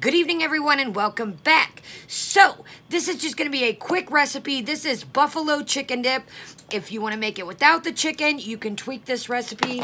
Good evening, everyone, and welcome back. So, this is just going to be a quick recipe. This is buffalo chicken dip. If you want to make it without the chicken, you can tweak this recipe.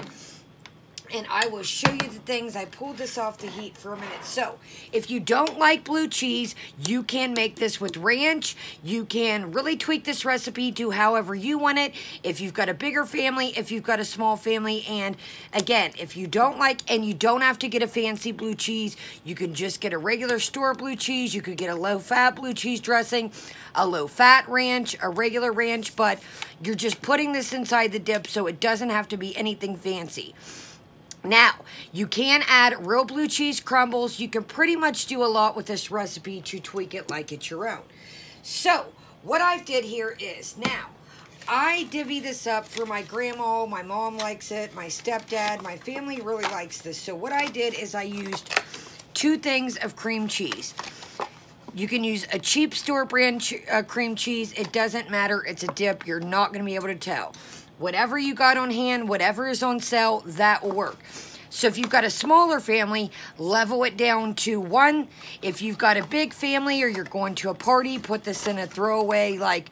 And I will show you the things. I pulled this off the heat for a minute. So, if you don't like blue cheese, you can make this with ranch. You can really tweak this recipe to however you want it. If you've got a bigger family, if you've got a small family, and again, if you don't like, and you don't have to get a fancy blue cheese, you can just get a regular store blue cheese. You could get a low-fat blue cheese dressing, a low-fat ranch, a regular ranch, but you're just putting this inside the dip so it doesn't have to be anything fancy. Now, you can add real blue cheese crumbles. You can pretty much do a lot with this recipe to tweak it like it's your own. So, what I did here is, now, I divvy this up for my grandma. My mom likes it. My stepdad. My family really likes this. So, what I did is I used 2 things of cream cheese. You can use a cheap store brand cream cheese. It doesn't matter. It's a dip. You're not going to be able to tell. Whatever you got on hand, whatever is on sale, that will work. So if you've got a smaller family, level it down to 1. If you've got a big family or you're going to a party, put this in a throwaway like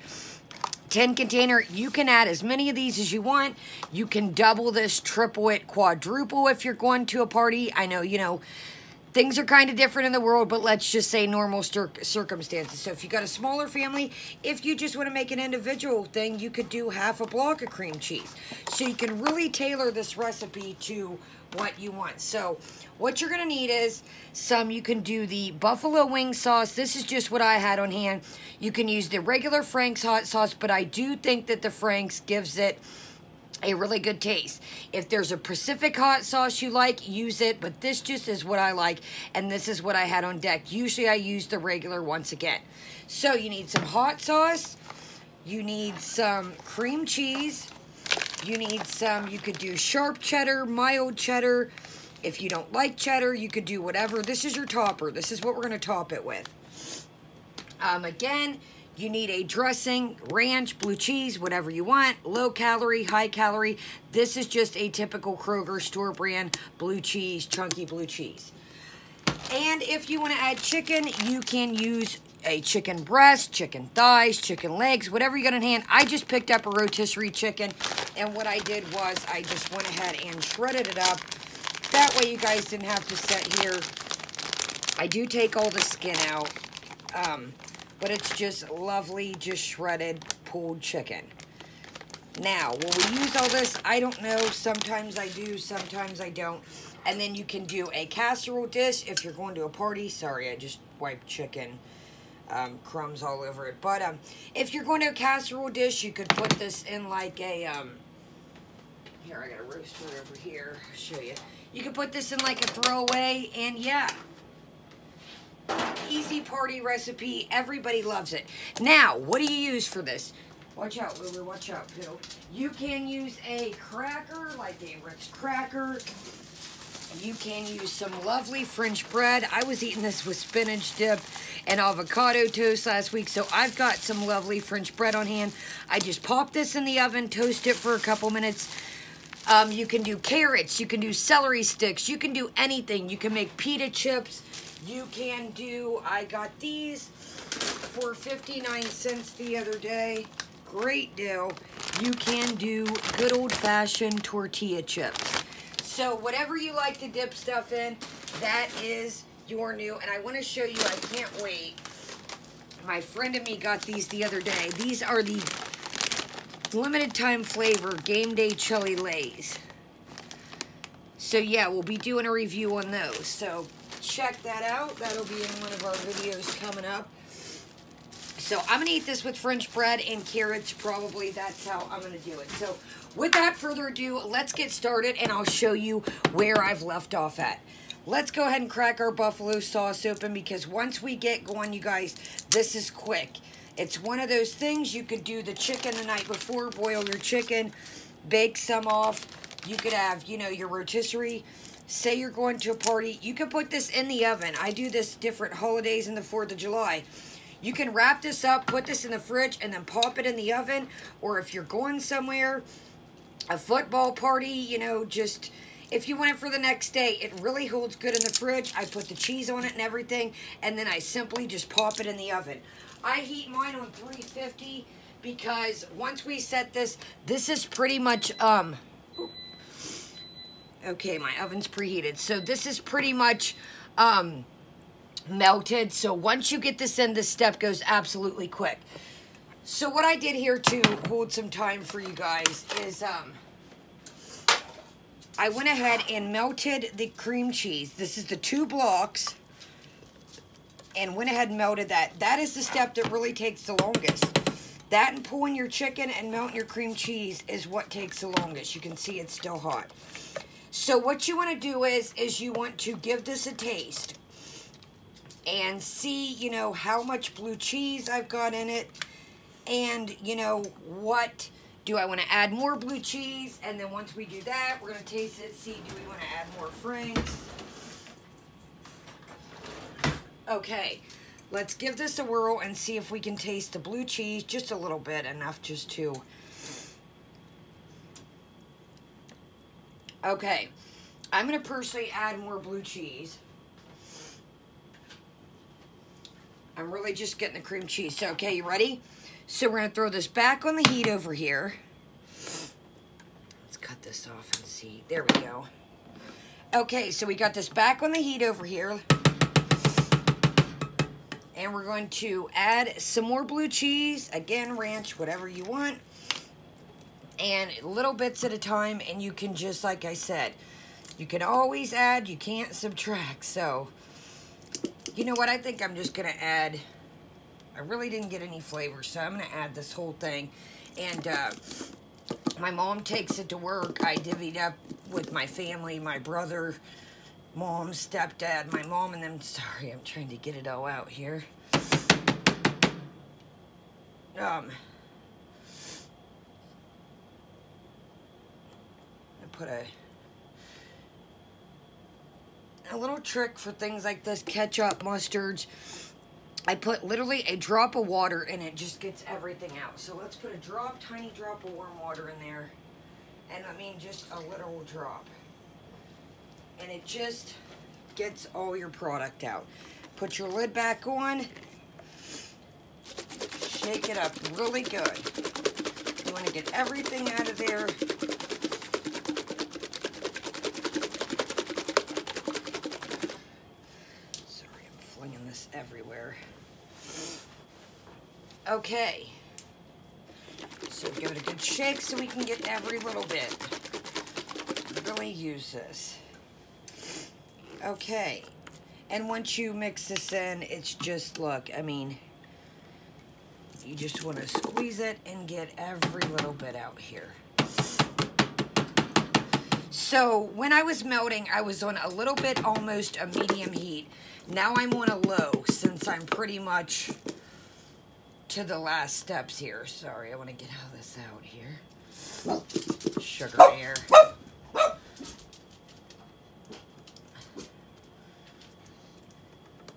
10 container. You can add as many of these as you want. You can double this, triple it, quadruple if you're going to a party. I know, things are kind of different in the world, but let's just say normal circumstances. So if you got a smaller family, if you just want to make an individual thing, you could do half a block of cream cheese. So you can really tailor this recipe to what you want. So what you're going to need is you can do the buffalo wing sauce. This is just what I had on hand. You can use the regular Frank's hot sauce, but I do think that the Frank's gives it a really good taste. If there's a Pacific hot sauce you like, use it, but this just is what I like, and this is what I had on deck. Usually I use the regular once again. So you need some hot sauce, you need some cream cheese, you need you could do sharp cheddar, mild cheddar. If you don't like cheddar, you could do whatever. This is your topper. This is what we're going to top it with. Again, you need a dressing, ranch, blue cheese, whatever you want, low calorie, high calorie. This is just a typical Kroger store brand blue cheese, chunky blue cheese. And if you want to add chicken, you can use a chicken breast, chicken thighs, chicken legs, whatever you got on hand. I just picked up a rotisserie chicken, and what I did was I just went ahead and shredded it up. That way you guys didn't have to sit here. I do take all the skin out. But it's just lovely, just shredded, pulled chicken. Now, will we use all this? I don't know. Sometimes I do, sometimes I don't. And then you can do a casserole dish if you're going to a party. Sorry, I just wiped chicken crumbs all over it. But if you're going to a casserole dish, you could put this in like a... here, I got a roaster over here. I'll show you. You could put this in like a throwaway, and yeah. Easy party recipe. Everybody loves it. Now, what do you use for this? Watch out, Lulu. Watch out, Bill. You can use a cracker, like a Ritz cracker. You can use some lovely French bread. I was eating this with spinach dip and avocado toast last week, so I've got some lovely French bread on hand. I just pop this in the oven, toast it for a couple minutes. You can do carrots. You can do celery sticks. You can do anything. You can make pita chips. You can do, I got these for 59 cents the other day. Great deal. You can do good old-fashioned tortilla chips. So whatever you like to dip stuff in, that is your new. And I want to show you, I can't wait. My friend and me got these the other day. These are the limited time flavor Game Day Chili Lays. So yeah, we'll be doing a review on those. So check that out. That'll be in one of our videos coming up. So I'm going to eat this with French bread and carrots, probably. That's how I'm going to do it. So without further ado, let's get started, and I'll show you where I've left off at. Let's go ahead and crack our buffalo sauce open, because once we get going, you guys, this is quick. It's one of those things. You could do the chicken the night before, boil your chicken, bake some off. You could have, your rotisserie. Say you're going to a party, you can put this in the oven. I do this different holidays in the 4th of July. You can wrap this up, put this in the fridge, and then pop it in the oven. Or if you're going somewhere, a football party, just if you want it for the next day, it really holds good in the fridge. I put the cheese on it and everything, and then I simply just pop it in the oven. I heat mine on 350 because once we set this is pretty much, okay, my oven's preheated. So this is pretty much melted. So once you get this in, this step goes absolutely quick. So what I did here to hold some time for you guys is I went ahead and melted the cream cheese. This is the 2 blocks. And went ahead and melted that. That is the step that really takes the longest. That and pulling your chicken and melting your cream cheese is what takes the longest. You can see it's still hot. So what you want to do is you want to give this a taste. And see, you know, how much blue cheese I've got in it. And, you know, what do I want to add more blue cheese? And then once we do that, we're going to taste it, see, do we want to add more franks? Okay, let's give this a whirl and see if we can taste the blue cheese just a little bit, enough just to. Okay, I'm going to personally add more blue cheese. I'm really just getting the cream cheese. So, okay, you ready? So we're going to throw this back on the heat over here. Let's cut this off and see. There we go. Okay, so we got this back on the heat over here. And we're going to add some more blue cheese. Again, ranch, whatever you want. And little bits at a time. And you can just, like I said, you can always add. You can't subtract. So, you know what? I think I'm just going to add. I really didn't get any flavor. So I'm going to add this whole thing. And my mom takes it to work. I divvied up with my family, my brother, mom, stepdad, my mom, and them. Sorry, I'm trying to get it all out here. I put a little trick for things like this, ketchup, mustards. I put literally a drop of water and it just gets everything out. So let's put a tiny drop of warm water in there. And I mean just a little drop. And it just gets all your product out. Put your lid back on. Shake it up really good. You want to get everything out of there. Sorry, I'm flinging this everywhere. Okay. So give it a good shake so we can get every little bit. Really use this. Okay, and once you mix this in, it's just, look, I mean, you just want to squeeze it and get every little bit out here. So when I was melting, I was on a little bit, almost a medium heat. Now I'm on a low since I'm pretty much to the last steps here. Sorry, I want to get all this out here. Sugar air.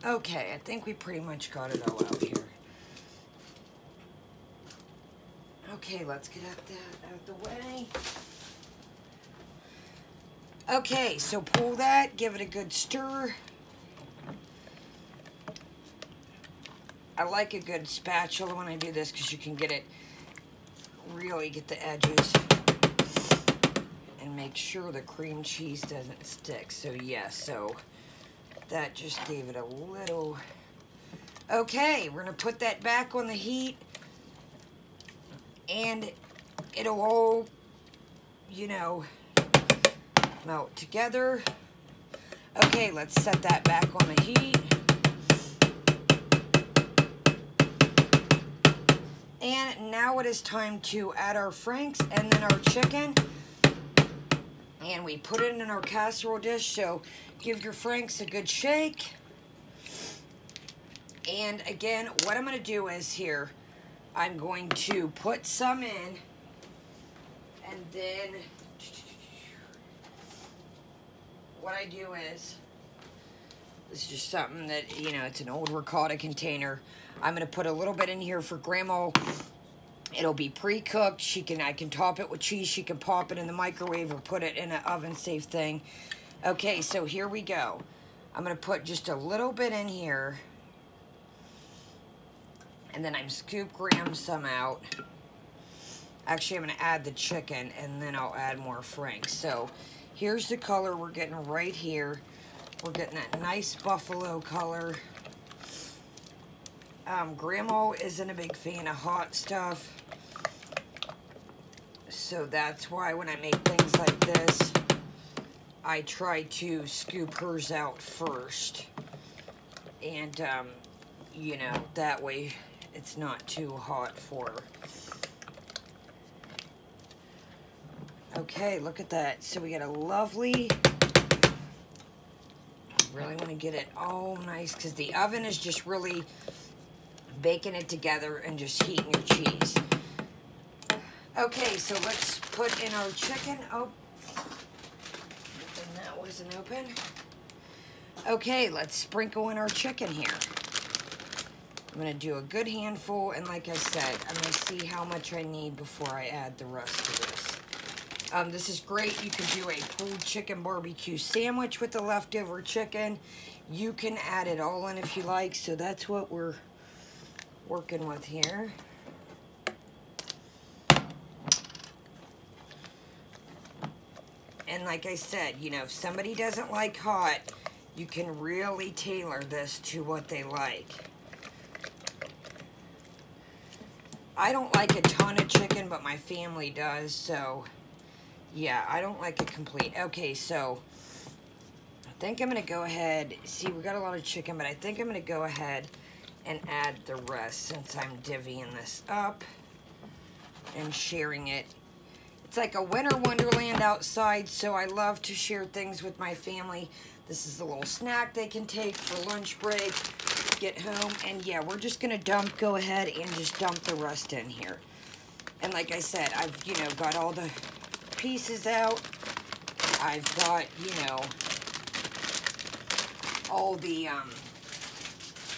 Okay, I think we pretty much got it all out here. Okay, let's get that out the way. Okay, so pull that, give it a good stir. I like a good spatula when I do this because you can get it, really get the edges and make sure the cream cheese doesn't stick. So yeah, so that just gave it a little. Okay, we're gonna put that back on the heat and it'll all, you know, melt together. Okay, let's set that back on the heat. And now it is time to add our franks and then our chicken. And we put it in our casserole dish, so give your franks a good shake. And again, what I'm going to do is here, I'm going to put some in, and then what I do is, this is just something that, you know, it's an old ricotta container. I'm going to put a little bit in here for Grandma It'll be pre-cooked. I can top it with cheese. She can pop it in the microwave or put it in an oven-safe thing. Okay, so here we go. I'm going to put just a little bit in here. And then I'm scoop Graham some out. Actually, I'm going to add the chicken, and then I'll add more Franks. So here's the color we're getting right here. We're getting that nice buffalo color. Grandma isn't a big fan of hot stuff. So that's why when I make things like this, I try to scoop hers out first. And, you know, that way it's not too hot for her. Okay, look at that. So we got a lovely, really want to get it all nice because the oven is just really baking it together and just heating your cheese. Okay, so let's put in our chicken. Oh, and that wasn't open. Okay, let's sprinkle in our chicken here. I'm going to do a good handful, and like I said, I'm going to see how much I need before I add the rest of this. This is great. You can do a pulled chicken barbecue sandwich with the leftover chicken. You can add it all in if you like, so that's what we're working with here. And like I said, you know, if somebody doesn't like hot, you can really tailor this to what they like. I don't like a ton of chicken, but my family does, so yeah, I don't like it complete. Okay, so I think I'm going to go ahead. See, we got a lot of chicken, but I think I'm going to go ahead and add the rest since I'm divvying this up and sharing it. It's like a winter wonderland outside, so I love to share things with my family. This is a little snack they can take for lunch break, get home, and yeah, we're just gonna go ahead and just dump the rest in here. And like I said, I've, you know, got all the pieces out. I've got, you know, all the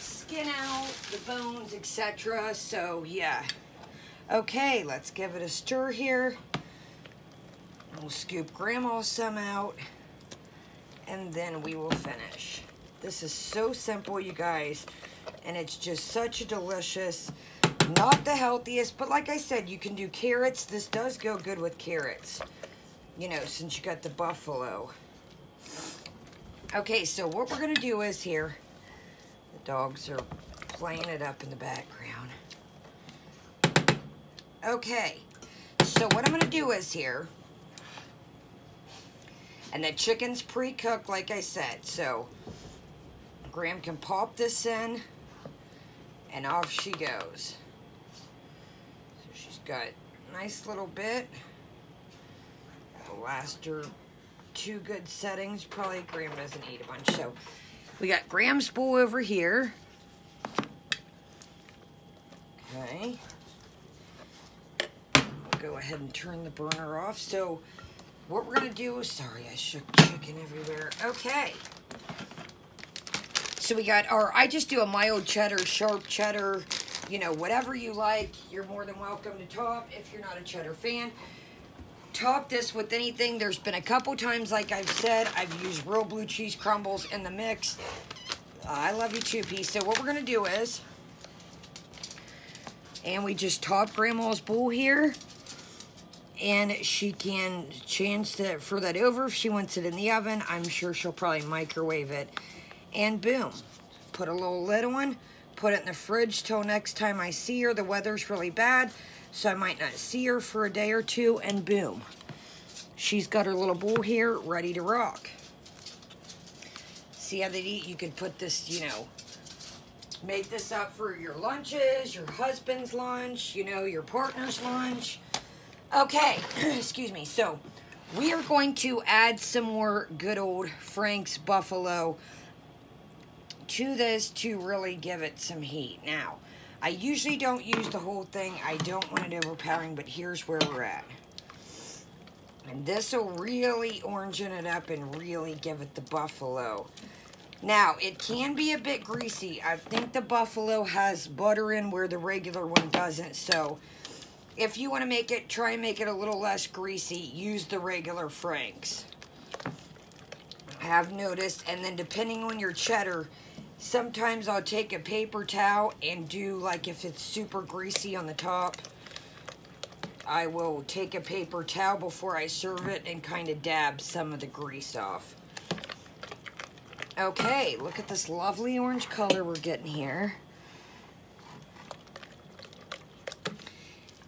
skin out, the bones, etc. So yeah. Okay, let's give it a stir here. We'll scoop Grandma some out, and then we will finish. This is so simple, you guys, and it's just such a delicious, not the healthiest, but like I said, you can do carrots. This does go good with carrots, you know, since you got the buffalo. Okay, so what we're going to do is here, the dogs are playing it up in the background. Okay, so what I'm going to do is here, and the chicken's pre-cooked, like I said, so Graham can pop this in, and off she goes. So she's got a nice little bit. It'll last her 2 good settings. Probably Graham doesn't eat a bunch, so we got Graham's bowl over here. Okay. We'll go ahead and turn the burner off. So what we're going to do, sorry, I shook chicken everywhere. Okay. So we got our, I just do a mild cheddar, sharp cheddar, you know, whatever you like. You're more than welcome to top if you're not a cheddar fan. Top this with anything. There's been a couple times, like I've said, I've used real blue cheese crumbles in the mix. I love you too, P. So what we're going to do is, and we just top Grandma's bowl here. And she can change for that over if she wants it in the oven. I'm sure she'll probably microwave it. And boom. Put a little lid on. Put it in the fridge till next time I see her. The weather's really bad, so I might not see her for a day or two. And boom. She's got her little bowl here ready to rock. See how they eat? You could put this, you know, make this up for your lunches, your husband's lunch, you know, your partner's lunch. Okay, excuse me. So we are going to add some more good old Frank's Buffalo to this to really give it some heat. Now, I usually don't use the whole thing. I don't want it overpowering, but here's where we're at. And this will really orangen it up and really give it the buffalo. Now, it can be a bit greasy. I think the buffalo has butter in where the regular one doesn't, so if you want to make it, try and make it a little less greasy, use the regular Frank's. I have noticed, and then depending on your cheddar, sometimes I'll take a paper towel and do, like, if it's super greasy on the top, I will take a paper towel before I serve it and kind of dab some of the grease off. Okay, look at this lovely orange color we're getting here.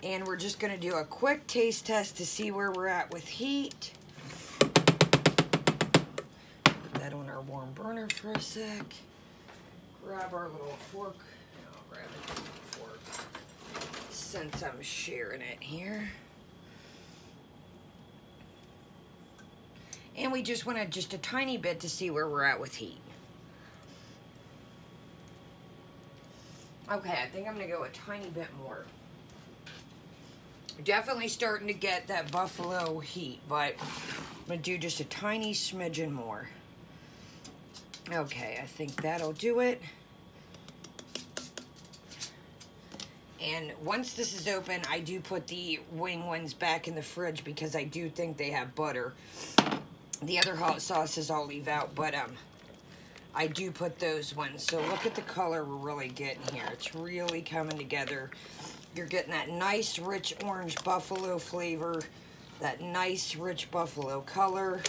And we're just going to do a quick taste test to see where we're at with heat. Put that on our warm burner for a sec. Grab our little fork. I'll grab a fork since I'm sharing it here. And we just want to just a tiny bit to see where we're at with heat. Okay, I think I'm going to go a tiny bit more. Definitely starting to get that buffalo heat, but I'm going to do just a tiny smidgen more. Okay, I think that'll do it. And once this is open, I do put the wing ones back in the fridge because I do think they have butter. The other hot sauces I'll leave out, but I do put those ones. So look at the color we're really getting here. It's really coming together. You're getting that nice, rich orange buffalo flavor, that nice, rich buffalo color.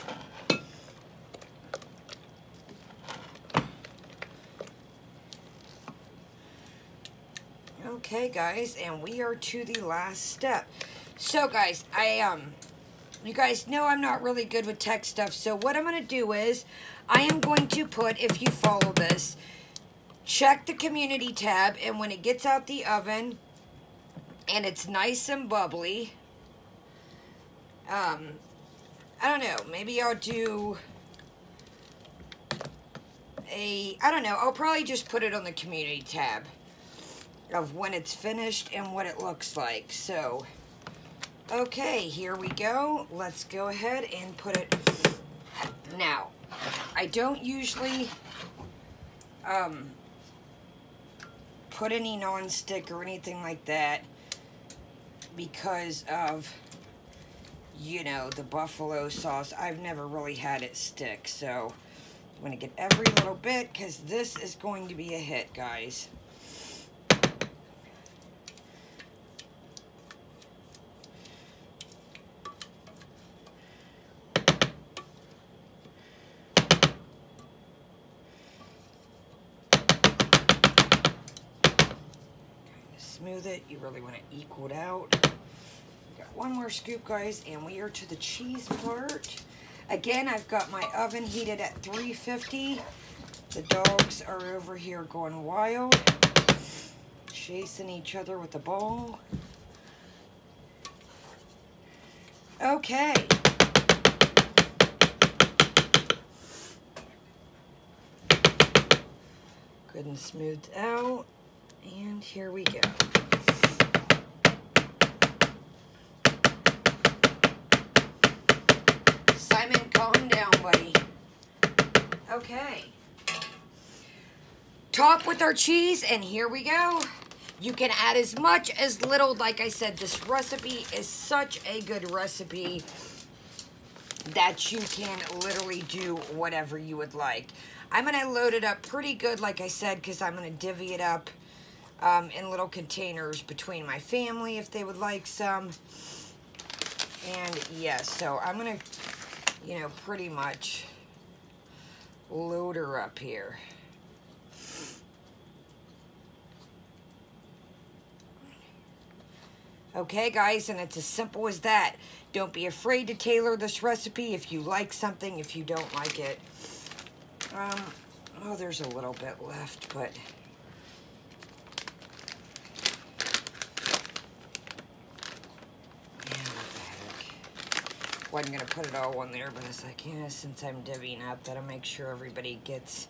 Okay, guys, and we are to the last step. So, guys, you guys know I'm not really good with tech stuff, so what I'm going to do is I am going to put, if you follow this, check the community tab, and when it gets out the oven, and it's nice and bubbly, I don't know, maybe I'll do I don't know, I'll probably just put it on the community tab of when it's finished and what it looks like. So, okay, here we go. Let's go ahead and put it. Now, I don't usually put any non-stick or anything like that because of, you know, the buffalo sauce. I've never really had it stick, so I'm going to get every little bit because this is going to be a hit, guys. Smooth it. You really want to equal it out. We got one more scoop, guys, and we are to the cheese part. Again, I've got my oven heated at 350. The dogs are over here going wild, chasing each other with the ball. Okay. Good and smoothed out. And here we go. Simon, calm down, buddy. Okay. Top with our cheese, and here we go. You can add as much as little. Like I said, this recipe is such a good recipe that you can literally do whatever you would like. I'm going to load it up pretty good, like I said, because I'm going to divvy it up in little containers between my family if they would like some. And yes, so I'm going to, you know, pretty much load her up here. Okay, guys, and it's as simple as that. Don't be afraid to tailor this recipe if you like something, if you don't like it. Oh, there's a little bit left, but wasn't going to put it all on there, but it's like, yeah, since I'm divvying up, that'll make sure everybody gets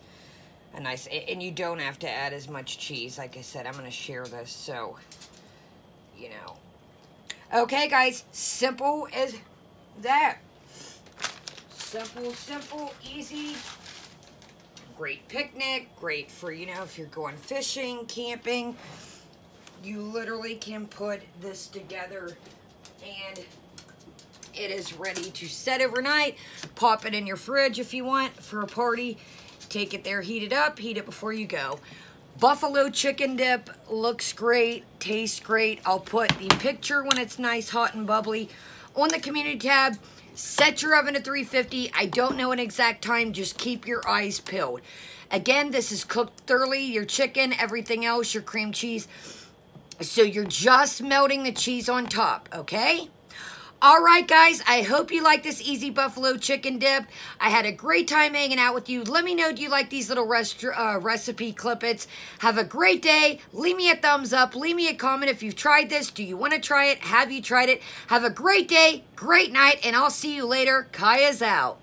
a nice, and you don't have to add as much cheese. Like I said, I'm going to share this, so, you know. Okay, guys, simple as that. Simple, simple, easy. Great picnic, great for, you know, if you're going fishing, camping. You literally can put this together and it is ready to set overnight. Pop it in your fridge if you want for a party. Take it there, heat it up, heat it before you go. Buffalo chicken dip looks great, tastes great. I'll put the picture when it's nice, hot, and bubbly on the community tab. Set your oven to 350. I don't know an exact time, just keep your eyes peeled. Again, this is cooked thoroughly, your chicken, everything else, your cream cheese. So you're just melting the cheese on top, okay? All right, guys, I hope you like this easy buffalo chicken dip. I had a great time hanging out with you. Let me know, do you like these little recipe clippets? Have a great day. Leave me a thumbs up. Leave me a comment if you've tried this. Do you want to try it? Have you tried it? Have a great day, great night, and I'll see you later. Kaya's out.